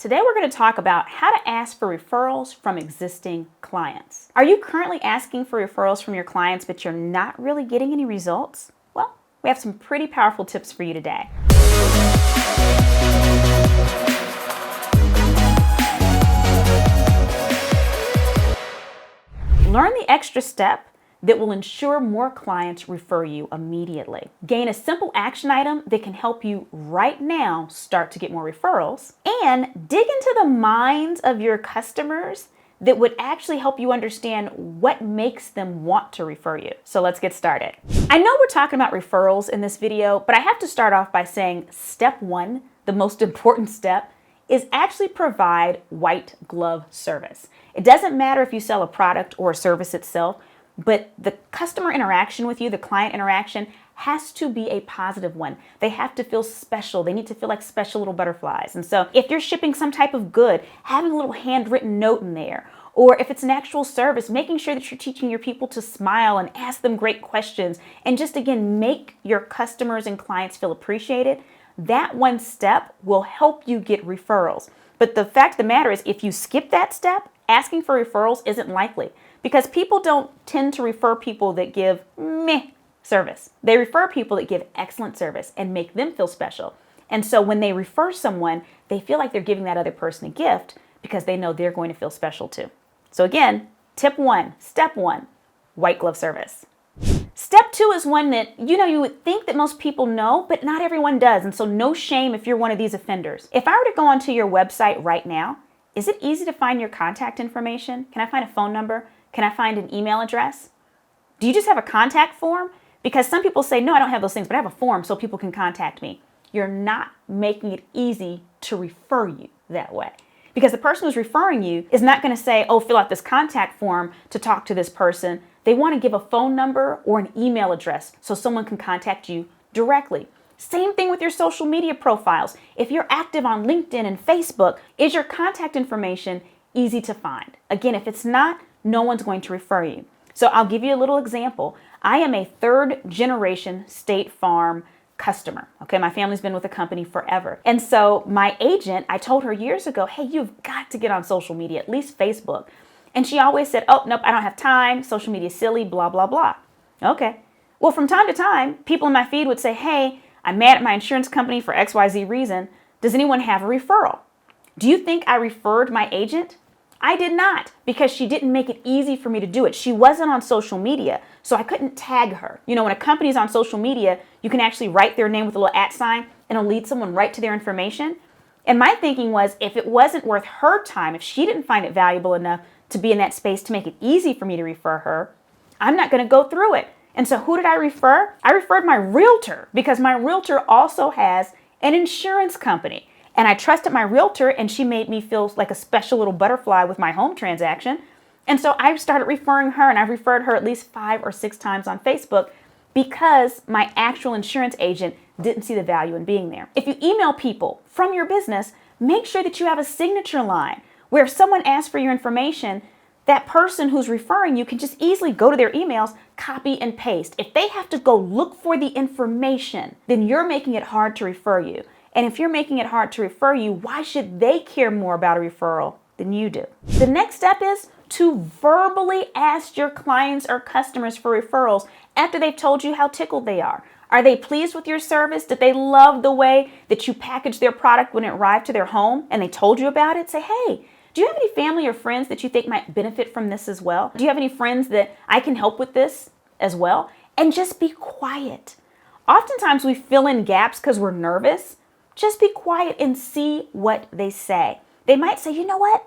Today we're going to talk about how to ask for referrals from existing clients. Are you currently asking for referrals from your clients but you're not really getting any results? Well, we have some pretty powerful tips for you today. Learn the extra step that will ensure more clients refer you immediately. Gain a simple action item that can help you right now start to get more referrals, and dig into the minds of your customers that would actually help you understand what makes them want to refer you. So let's get started. I know we're talking about referrals in this video, but I have to start off by saying step one, the most important step, is actually provide white glove service. It doesn't matter if you sell a product or a service itself, but the customer interaction with you, the client interaction, has to be a positive one. They have to feel special. They need to feel like special little butterflies. And so if you're shipping some type of good, having a little handwritten note in there, or if it's an actual service, making sure that you're teaching your people to smile and ask them great questions, and just again, make your customers and clients feel appreciated, that one step will help you get referrals. But the fact of the matter is, if you skip that step, asking for referrals isn't likely. Because people don't tend to refer people that give meh service. They refer people that give excellent service and make them feel special. And so when they refer someone, they feel like they're giving that other person a gift because they know they're going to feel special too. So again, step one, white glove service. Step two is one that, you would think that most people know, but not everyone does. And so no shame if you're one of these offenders. If I were to go onto your website right now, is it easy to find your contact information? Can I find a phone number? Can I find an email address? Do you just have a contact form? Because some people say, no, I don't have those things, but I have a form so people can contact me. You're not making it easy to refer you that way. Because the person who's referring you is not going to say, oh, fill out this contact form to talk to this person. They want to give a phone number or an email address so someone can contact you directly. Same thing with your social media profiles. If you're active on LinkedIn and Facebook, is your contact information easy to find? Again, if it's not, no one's going to refer you. So I'll give you a little example. I am a third generation State Farm customer. Okay, my family's been with the company forever. And so my agent, I told her years ago, hey, you've got to get on social media, at least Facebook. And she always said, oh, nope, I don't have time. Social media is silly, blah, blah, blah. Okay. Well, from time to time, people in my feed would say, hey, I'm mad at my insurance company for XYZ reason. Does anyone have a referral? Do you think I referred my agent? I did not, because she didn't make it easy for me to do it. She wasn't on social media, so I couldn't tag her. When a company's on social media, you can actually write their name with a little @ and it'll lead someone right to their information. And my thinking was, if it wasn't worth her time, if she didn't find it valuable enough to be in that space to make it easy for me to refer her, I'm not going to go through it. And so who did I refer? I referred my realtor, because my realtor also has an insurance company. And I trusted my realtor, and she made me feel like a special little butterfly with my home transaction. And so I started referring her, and I've referred her at least 5 or 6 times on Facebook because my actual insurance agent didn't see the value in being there. If you email people from your business, make sure that you have a signature line where if someone asks for your information, that person who's referring you can just easily go to their emails, copy and paste. If they have to go look for the information, then you're making it hard to refer you. And if you're making it hard to refer you, why should they care more about a referral than you do? The next step is to verbally ask your clients or customers for referrals after they've told you how tickled they are. Are they pleased with your service? Did they love the way that you packaged their product when it arrived to their home and they told you about it? Say, hey, do you have any family or friends that you think might benefit from this as well? Do you have any friends that I can help with this as well? And just be quiet. Oftentimes we fill in gaps because we're nervous. Just be quiet and see what they say. They might say, you know what?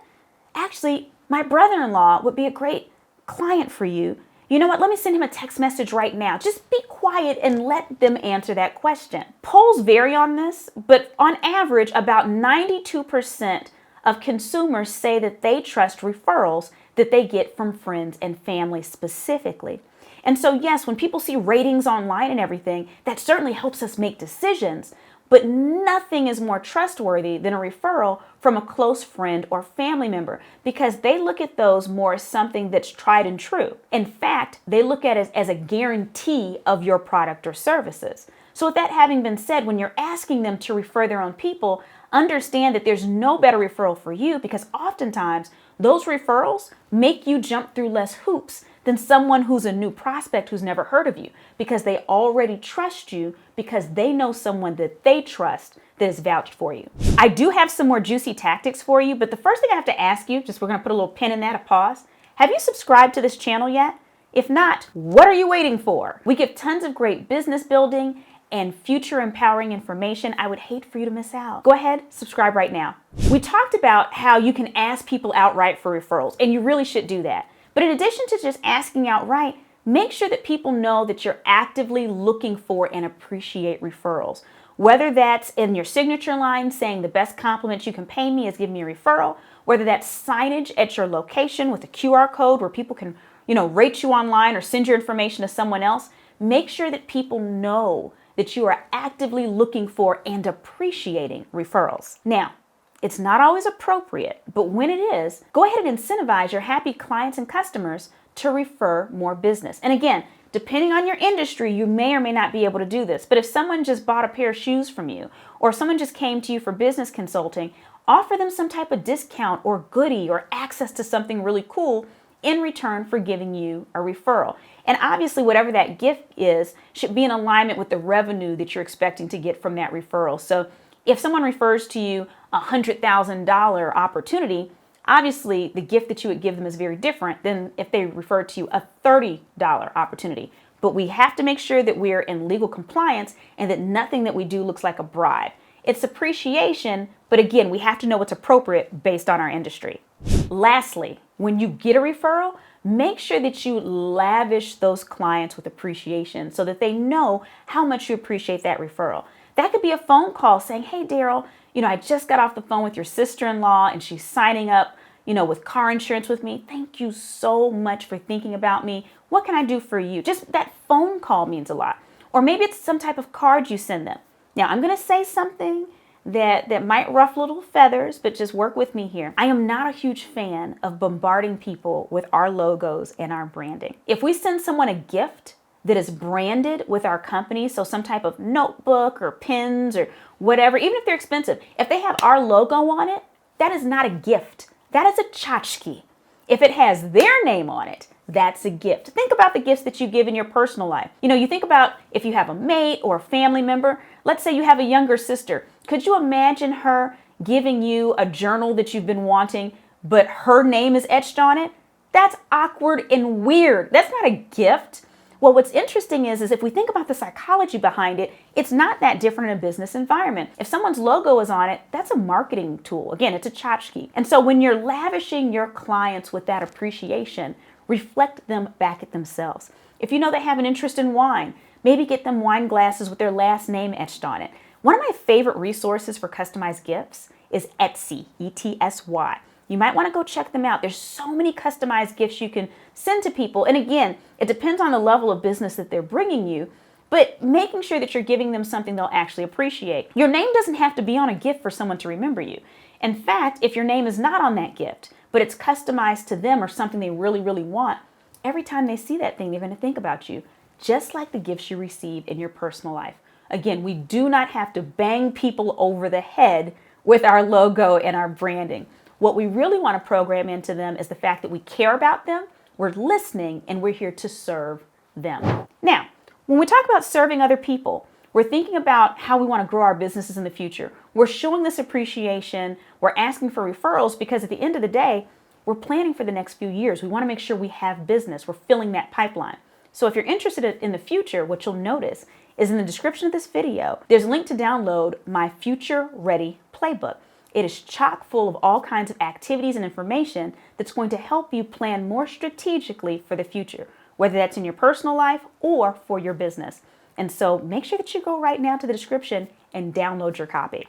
Actually, my brother-in-law would be a great client for you. You know what? Let me send him a text message right now. Just be quiet and let them answer that question. Polls vary on this, but on average, about 92% of consumers say that they trust referrals that they get from friends and family specifically. And so, yes, when people see ratings online and everything, that certainly helps us make decisions. But nothing is more trustworthy than a referral from a close friend or family member, because they look at those more as something that's tried and true. In fact, they look at it as a guarantee of your product or services. So with that having been said, when you're asking them to refer their own people, understand that there's no better referral for you, because oftentimes those referrals make you jump through less hoops than someone who's a new prospect who's never heard of you, because they already trust you because they know someone that they trust that is vouched for you. I do have some more juicy tactics for you, but the first thing I have to ask you, we're going to put a little pin in that, a pause. Have you subscribed to this channel yet? If not, what are you waiting for? We give tons of great business building and future empowering information. I would hate for you to miss out. Go ahead, subscribe right now. We talked about how you can ask people outright for referrals, and you really should do that. But in addition to just asking outright, make sure that people know that you're actively looking for and appreciate referrals. Whether that's in your signature line saying the best compliment you can pay me is give me a referral, whether that's signage at your location with a QR code where people can, rate you online or send your information to someone else, make sure that people know that you are actively looking for and appreciating referrals. Now, it's not always appropriate, but when it is, go ahead and incentivize your happy clients and customers to refer more business. And again, depending on your industry, you may or may not be able to do this. But if someone just bought a pair of shoes from you, or someone just came to you for business consulting, offer them some type of discount or goodie or access to something really cool in return for giving you a referral. And obviously, whatever that gift is should be in alignment with the revenue that you're expecting to get from that referral. So if someone refers to you a $100,000 opportunity, obviously the gift that you would give them is very different than if they refer to you a $30 opportunity. But we have to make sure that we're in legal compliance and that nothing that we do looks like a bribe. It's appreciation, but again, we have to know what's appropriate based on our industry. Lastly, when you get a referral, make sure that you lavish those clients with appreciation so that they know how much you appreciate that referral. That could be a phone call saying, hey, Daryl, I just got off the phone with your sister-in-law and she's signing up, with car insurance with me. Thank you so much for thinking about me. What can I do for you? Just that phone call means a lot. Or maybe it's some type of card you send them. Now, I'm going to say something that might ruffle little feathers, but just work with me here. I am not a huge fan of bombarding people with our logos and our branding. If we send someone a gift that is branded with our company, so some type of notebook or pens or whatever, even if they're expensive, if they have our logo on it, that is not a gift. That is a tchotchke. If it has their name on it, that's a gift. Think about the gifts that you give in your personal life. You think about if you have a mate or a family member. Let's say you have a younger sister. Could you imagine her giving you a journal that you've been wanting, but her name is etched on it? That's awkward and weird. That's not a gift. Well, what's interesting is if we think about the psychology behind it, it's not that different in a business environment. If someone's logo is on it, that's a marketing tool. Again, it's a tchotchke. And so when you're lavishing your clients with that appreciation, reflect them back at themselves. If you know they have an interest in wine, maybe get them wine glasses with their last name etched on it. One of my favorite resources for customized gifts is Etsy, ETSY. You might want to go check them out. There's so many customized gifts you can send to people. And again, it depends on the level of business that they're bringing you, but making sure that you're giving them something they'll actually appreciate. Your name doesn't have to be on a gift for someone to remember you. In fact, if your name is not on that gift, but it's customized to them or something they really, really want, every time they see that thing, they're going to think about you, just like the gifts you receive in your personal life. Again, we do not have to bang people over the head with our logo and our branding. What we really want to program into them is the fact that we care about them, we're listening, and we're here to serve them. Now, when we talk about serving other people, we're thinking about how we want to grow our businesses in the future. We're showing this appreciation. We're asking for referrals because at the end of the day, we're planning for the next few years. We want to make sure we have business. We're filling that pipeline. So if you're interested in the future, what you'll notice is in the description of this video, there's a link to download my Future Ready Playbook. It is chock full of all kinds of activities and information that's going to help you plan more strategically for the future, whether that's in your personal life or for your business. And so make sure that you go right now to the description and download your copy.